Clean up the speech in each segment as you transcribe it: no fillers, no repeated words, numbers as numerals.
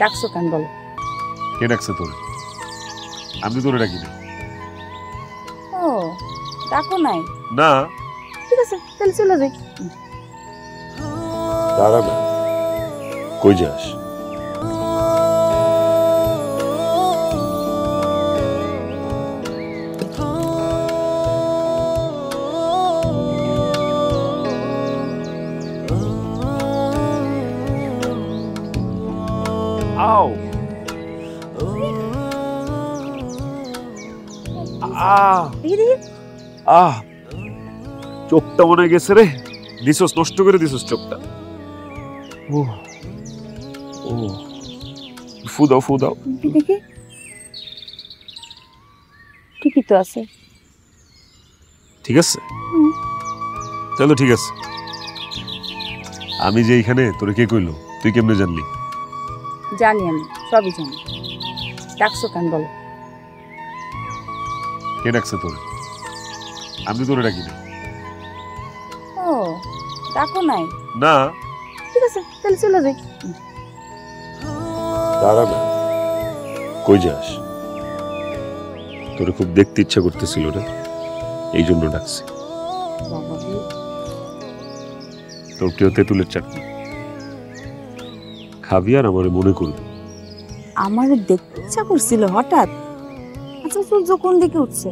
ডাকছো কেন বলো? কে ডাকছে তোরে? আমি তোরে ডাকি না। ও ডাকো নাই? না। ঠিক আছে তাহলে চলে যাই। দাঁড়া না, কই যাস? আও চোখটা মনে গেছে রে, দিছস নষ্ট করে দিছস চোখটা। ও ও ফু দাও ফু দাও। দেখি ঠিকই তো আছে। ঠিক আছে চলো, ঠিক আছে। আমি যে এইখানে তোরে কে কইলো? তুই কেমনে জানলি? জানি, আমি সবই জানি। ডাকছো কেন বলো? কে ডাকছে তোরে? আমি তোরে ডাকি না। ও ডাকো নাই? না। ঠিক আছে তাহলে চলে যাই। দাঁড়া না, কই যাস? তোরে খুব দেখতে ইচ্ছা করতেছিল রে, এই জন্য ডাকছি। তোর প্রিয় তেঁতুলের চাটনি খাবি আর আমার মনে করবি। আমার দেখতে ইচ্ছা করছিল হঠাৎ। আচ্ছা সূর্য কোন দিকে উঠছে?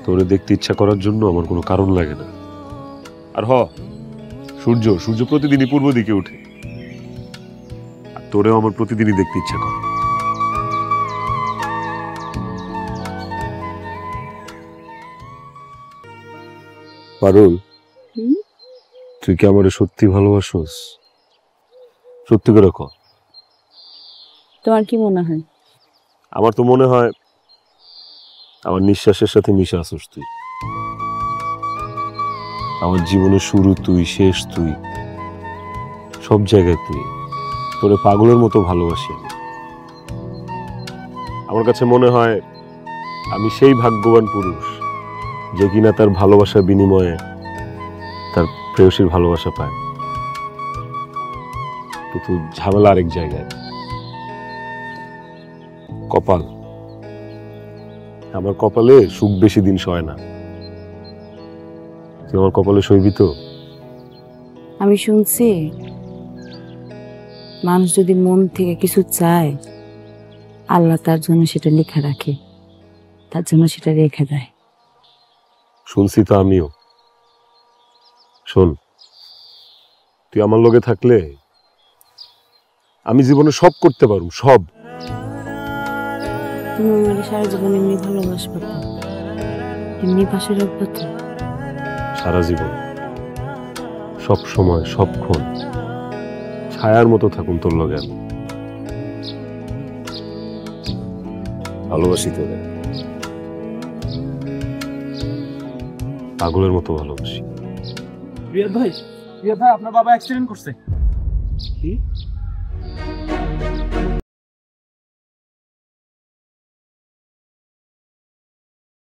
তোরে দেখতে ইচ্ছা করার জন্য আমার কোনো কারণ লাগে না। আর সূর্য সূর্য প্রতিদিনই পূর্ব দিকে উঠে, আর তোরেও আমার প্রতিদিনই দেখতে ইচ্ছা করে। পারুল, তুই কি আমারে সত্যি ভালোবাসোস? সত্যি করে কর। তোমার কি মনে হয়? আমার তো মনে হয় আমার নিঃশ্বাসের সাথে মিশে আসোস তুই। আমার জীবনের শুরু তুই, শেষ তুই, সব জায়গায় তুই। তোরে পাগলের মতো ভালোবাসি আমি। আমার কাছে মনে হয় আমি সেই ভাগ্যবান পুরুষ যে কিনা তার ভালোবাসার বিনিময়ে তার প্রেয়সীর ভালোবাসা পায়। কিন্তু ঝামেলা আরেক জায়গায়। কপাল, আমার কপালে সুখ বেশি দিন সয় না। তুই আমার কপালে সইবি তো? আমি শুনছি মানুষ যদি মন থেকে কিছু চায়, আল্লাহ তার জন্য সেটা লিখে রাখে, তার জন্য সেটা রেখে দেয়। শুনছি তো আমিও। শোন, তুই আমার লগে থাকলে আমি জীবনে সব করতে পারব, সব। তুমি আমাকে সারা জীবন এমনি ভালোবাসবে তো? এমনি পাশে রাখবে তো? সারা জীবন, সব সময়, সবক্ষণ ছায়ার মতো থাকুন তোর লগে আমি। ভালোবাসি তোরে, পাগলের মতো ভালোবাসি। রিয়াদ ভাই, আপনার বাবা অ্যাক্সিডেন্ট করছে। কি?